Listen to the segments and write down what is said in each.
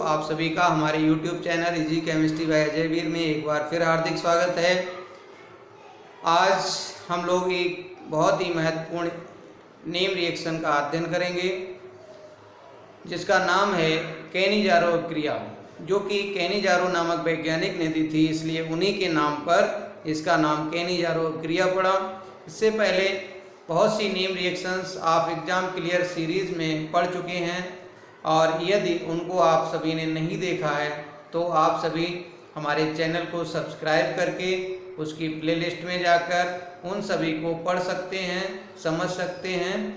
आप सभी का हमारे YouTube channel easy chemistry by Ajay Veer में एक बार फिर हार्दिक स्वागत है। आज हम लोग एक बहुत ही महत्वपूर्ण नेम रिएक्शन का अध्ययन करेंगे जिसका नाम है कैनिजारो अभिक्रिया, जो कि कैनिजारो नामक वैज्ञानिक ने दी थी, इसलिए उन्हीं के नाम पर इसका नाम कैनिजारो अभिक्रिया पड़ा। इससे पहले बहुत सी नेम रिएक्शंस आप एग्ज़ाम क्लियर सीरीज़ में पढ़ चुके हैं और यदि उनको आप सभी ने नहीं देखा है तो आप सभी हमारे चैनल को सब्सक्राइब करके उसकी प्लेलिस्ट में जाकर उन सभी को पढ़ सकते हैं, समझ सकते हैं।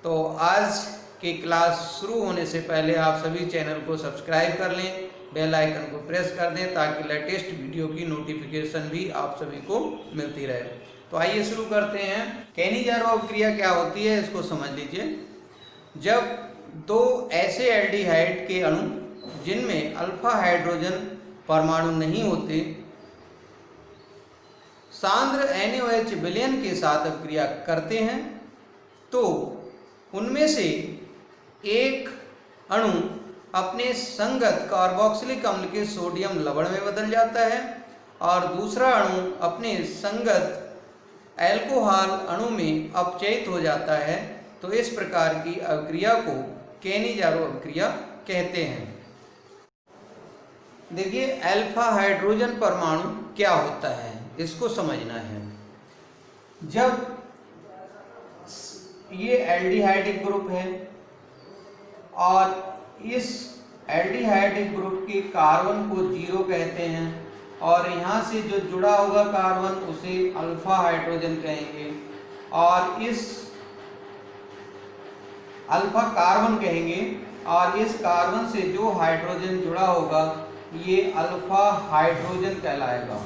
तो आज की क्लास शुरू होने से पहले आप सभी चैनल को सब्सक्राइब कर लें, बेल आइकन को प्रेस कर दें ताकि लेटेस्ट वीडियो की नोटिफिकेशन भी आप सभी को मिलती रहे। तो आइए शुरू करते हैं। कैनिजारो अभिक्रिया क्या होती है इसको समझ लीजिए। जब दो ऐसे एल्डिहाइड के अणु जिनमें अल्फा हाइड्रोजन परमाणु नहीं होते सांद्र NaOH विलयन के साथ अभिक्रिया करते हैं तो उनमें से एक अणु अपने संगत कार्बोक्सिलिक अम्ल के सोडियम लवण में बदल जाता है और दूसरा अणु अपने संगत एल्कोहल अणु में अपचयित हो जाता है। तो इस प्रकार की अभिक्रिया को कैनिजारो अभिक्रिया कहते हैं। देखिए, अल्फा हाइड्रोजन परमाणु क्या होता है इसको समझना है। जब ये एल्डिहाइडिक ग्रुप है और इस एल्डिहाइडिक ग्रुप के कार्बन को 0 कहते हैं और यहाँ से जो जुड़ा होगा कार्बन उसे अल्फा हाइड्रोजन कहेंगे और इस अल्फा कार्बन कहेंगे और इस कार्बन से जो हाइड्रोजन जुड़ा होगा ये अल्फा हाइड्रोजन कहलाएगा,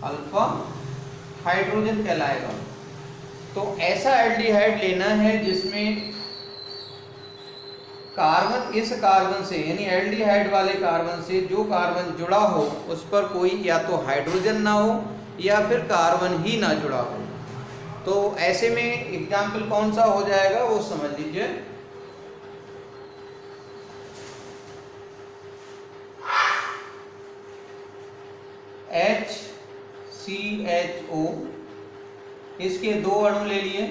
अल्फा हाइड्रोजन कहलाएगा। तो ऐसा एल्डिहाइड लेना है जिसमें कार्बन इस कार्बन से यानी एल्डिहाइड वाले कार्बन से जो कार्बन जुड़ा हो उस पर कोई या तो हाइड्रोजन ना हो या फिर कार्बन ही ना जुड़ा हो। तो ऐसे में एग्जाम्पल कौन सा हो जाएगा वो समझ लीजिए। HCHO, इसके 2 अणु ले लिए।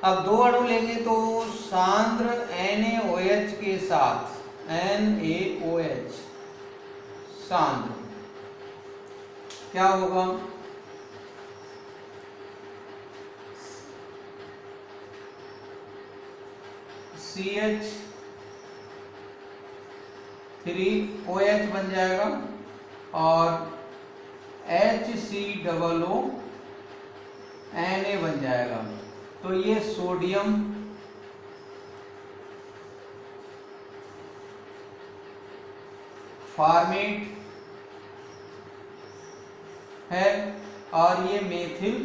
अब 2 अणु लेंगे तो सांद्र NaOH के साथ NaOH सांद्र क्या होगा, CH3OH बन जाएगा और HCOO Na बन जाएगा। तो ये सोडियम फॉर्मेट है और ये मेथिल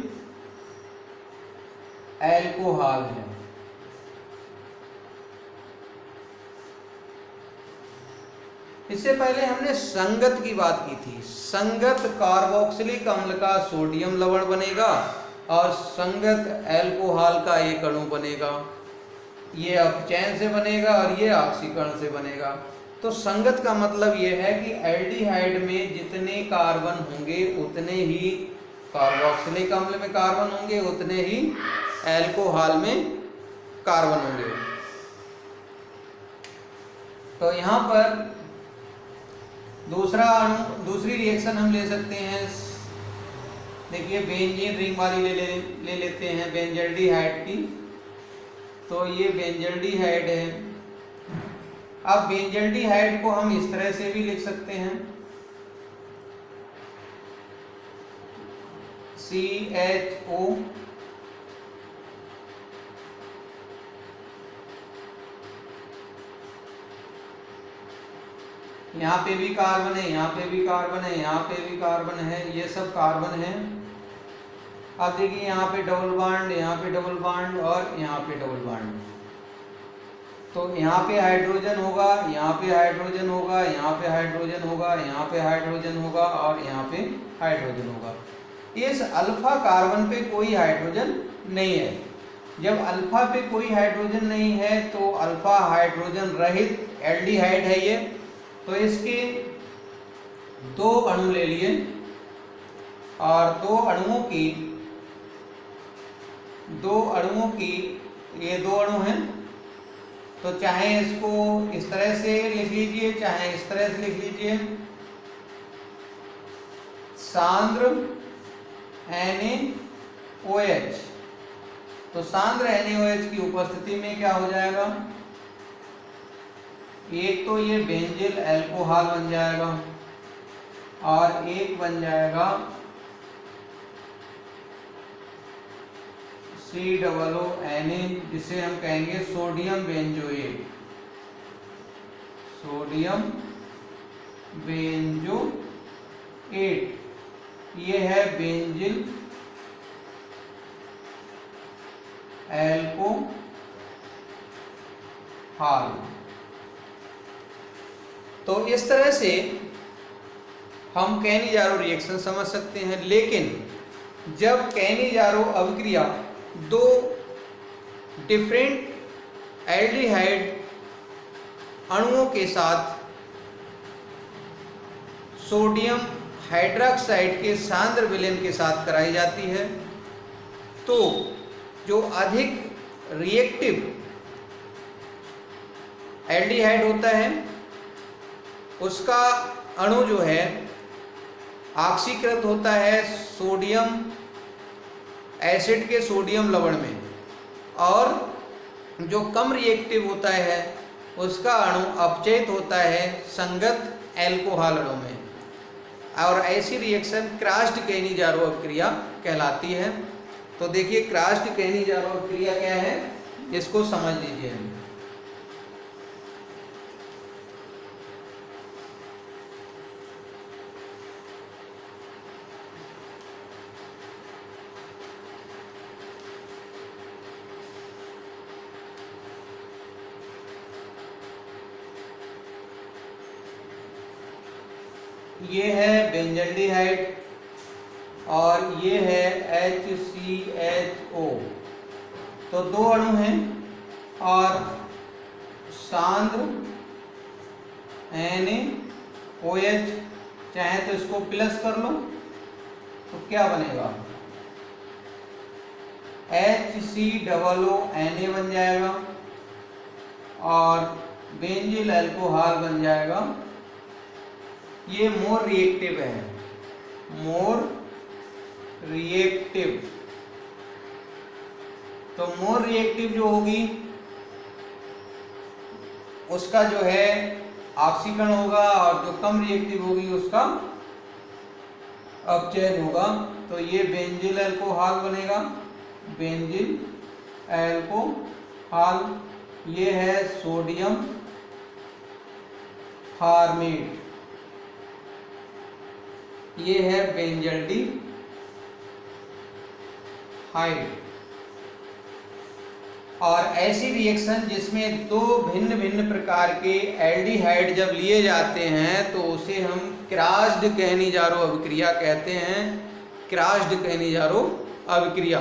एल्कोहल है। इससे पहले हमने संगत की बात की थी। संगत कार्बोक्सिलिक अम्ल का सोडियम लवण बनेगा और संगत एल्कोहल का एक अणु बनेगा, ये अपचयन से बनेगा और ये ऑक्सीकरण से बनेगा। तो संगत का मतलब ये है कि एल्डिहाइड में जितने कार्बन होंगे उतने ही कार्बोक्सिलिक अम्ल में कार्बन होंगे, उतने ही एल्कोहल में कार्बन होंगे। तो यहाँ पर दूसरी रिएक्शन हम ले सकते हैं। देखिए, बेंजीन रिंग वाली ले लेते हैं बेंजल्डिहाइड की। तो ये बेंजल्डिहाइड है। अब बेंजल्डिहाइड को हम इस तरह से भी लिख सकते हैं, CHO यहाँ पे भी कार्बन है, यहाँ पे भी कार्बन है, यहाँ पे भी कार्बन है, ये सब कार्बन है। अब देखिए, यहाँ पे डबल बॉन्ड, यहाँ पे डबल बॉन्ड और यहाँ पे डबल बॉन्ड। तो यहाँ पे हाइड्रोजन होगा, यहाँ पे हाइड्रोजन होगा, यहाँ पे हाइड्रोजन होगा, यहाँ पे हाइड्रोजन होगा और यहाँ पे हाइड्रोजन होगा। इस अल्फा कार्बन पे कोई हाइड्रोजन नहीं है। जब अल्फा पे कोई हाइड्रोजन नहीं है तो अल्फा हाइड्रोजन रहित एल्डिहाइड है ये। तो इसके दो अणु ले लिए और दो अणुओं की ये दो अणु हैं, तो चाहे इसको इस तरह से लिख लीजिए चाहे इस तरह से लिख लीजिए। सांद्र NaOH, तो सांद्र NaOH की उपस्थिति में क्या हो जाएगा, एक तो ये बेंजिल अल्कोहल बन जाएगा और एक बन जाएगा COONA, जिसे हम कहेंगे सोडियम बेंजोएट। सोडियम बेंजोएट ये है बेंजिल अल्कोहल। तो इस तरह से हम कैनिजारो रिएक्शन समझ सकते हैं। लेकिन जब कैनिजारो अभिक्रिया दो डिफरेंट एल्डिहाइड अणुओं के साथ सोडियम हाइड्रोक्साइड के सांद्र विलयन के साथ कराई जाती है, तो जो अधिक रिएक्टिव एल्डिहाइड होता है उसका अणु जो है ऑक्सीकृत होता है सोडियम एसिड के सोडियम लवण में, और जो कम रिएक्टिव होता है उसका अणु अपचयित होता है संगत एल्कोहल अणु में, और ऐसी रिएक्शन क्रॉस्ड कैनिजारो अभिक्रिया कहलाती है। तो देखिए क्रॉस्ड कैनिजारो अभिक्रिया क्या है, इसको समझ लीजिए। ये है बेंजल्डिहाइड और ये है HCHO, तो दो अणु हैं और सांद्र NaOH, चाहे तो इसको प्लस कर लो तो क्या बनेगा, HCOONA बन जाएगा और बेंजिल अल्कोहल बन जाएगा। ये मोर रिएक्टिव है, मोर रिएक्टिव। तो मोर रिएक्टिव जो होगी उसका जो है ऑक्सीकरण होगा और जो कम रिएक्टिव होगी उसका अपचयन होगा। तो ये बेंजिल अल्कोहल बनेगा, बेंजिल अल्कोहल। ये है सोडियम फॉर्मेट, ये है बेंजल्डिहाइड। और ऐसी रिएक्शन जिसमें दो भिन्न भिन्न प्रकार के एल्डिहाइड जब लिए जाते हैं तो उसे हम क्रॉस्ड कैनिजारो अभिक्रिया कहते हैं, क्रॉस्ड कैनिजारो अभिक्रिया।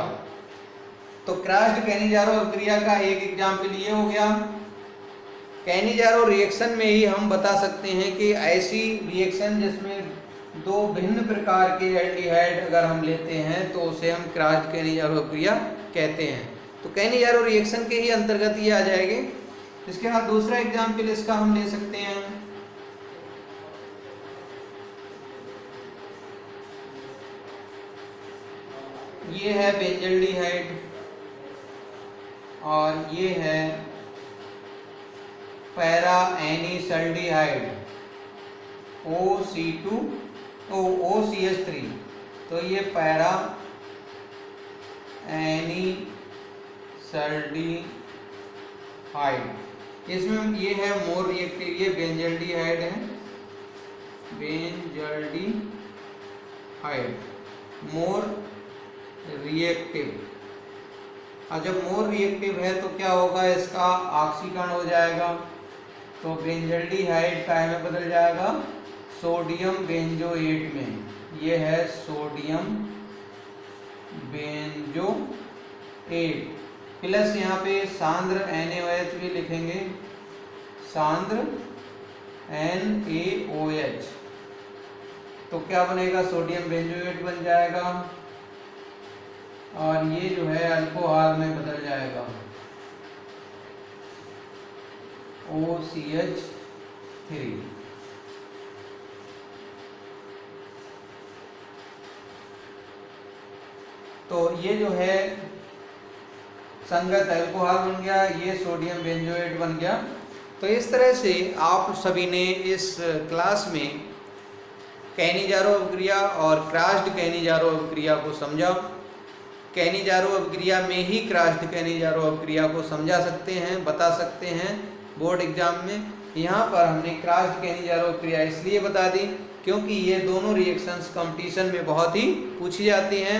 तो क्रॉस्ड कैनिजारो अभिक्रिया का एक एग्जाम्पल ये हो गया। कैनिजारो रिएक्शन में ही हम बता सकते हैं कि ऐसी रिएक्शन जिसमें दो भिन्न प्रकार के एल्डिहाइड अगर हम लेते हैं तो उसे हम क्रॉस्ड कैनिजारो अभिक्रिया कहते हैं। तो कैनिजारो रिएक्शन के ही अंतर्गत ये आ जाएंगे। इसके बाद दूसरा एग्जाम्पल इसका हम ले सकते हैं, ये है बेंजल्डिहाइड और ये है पैरा एनिसल्डिहाइड OCH3। तो ये पैरा एनिसल्डिहाइड, इसमें ये है मोर रिएक्टिव, ये बेंजल्डिहाइड है, बेंजल्डिहाइड मोर रिएक्टिव। और जब मोर रिएक्टिव है तो क्या होगा, इसका ऑक्सीकरण हो जाएगा, तो बेंजल्डिहाइड का में बदल जाएगा सोडियम बेंजोएट में। ये है सोडियम बेंजोएट। प्लस यहाँ पे सांद्र NaOH भी लिखेंगे, सांद्र NaOH। तो क्या बनेगा, सोडियम बेंजोएट बन जाएगा और ये जो है अल्कोहल में बदल जाएगा, OCH3। तो ये जो है संगत अल्कोहल बन गया, ये सोडियम बेंजोएट बन गया। तो इस तरह से आप सभी ने इस क्लास में कैनिजारो अभिक्रिया और क्रॉस्ड कैनिजारो अभिक्रिया को समझा। कैनिजारो अभिक्रिया में ही क्रॉस्ड कैनिजारो अभिक्रिया को समझा सकते हैं, बता सकते हैं बोर्ड एग्जाम में। यहाँ पर हमने क्रॉस्ड कैनिजारो अभिक्रिया इसलिए बता दी क्योंकि ये दोनों रिएक्शंस कंपटीशन में बहुत ही पूछी जाती हैं।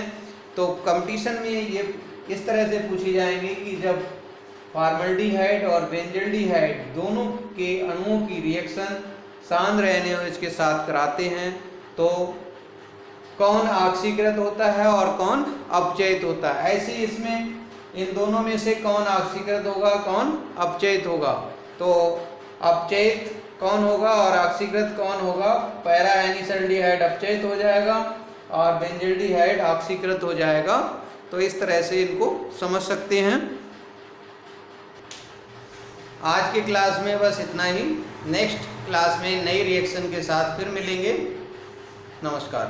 तो कंपटीशन में ये इस तरह से पूछी जाएंगी कि जब फॉर्मल्डिहाइड और बेंजल्डिहाइड दोनों के अणुओं की रिएक्शन सांद्र NaOH के साथ कराते हैं तो कौन ऑक्सीकृत होता है और कौन अपचयित होता है। ऐसे इसमें इन दोनों में से कौन ऑक्सीकृत होगा, कौन अपचयित होगा। तो अपचयित कौन होगा और ऑक्सीकृत कौन होगा, पैरा एनिसल्डिहाइड अपचयित हो जाएगा और बेंजल्डिहाइड ऑक्सीकृत हो जाएगा। तो इस तरह से इनको समझ सकते हैं। आज के क्लास में बस इतना ही। नेक्स्ट क्लास में नई रिएक्शन के साथ फिर मिलेंगे। नमस्कार।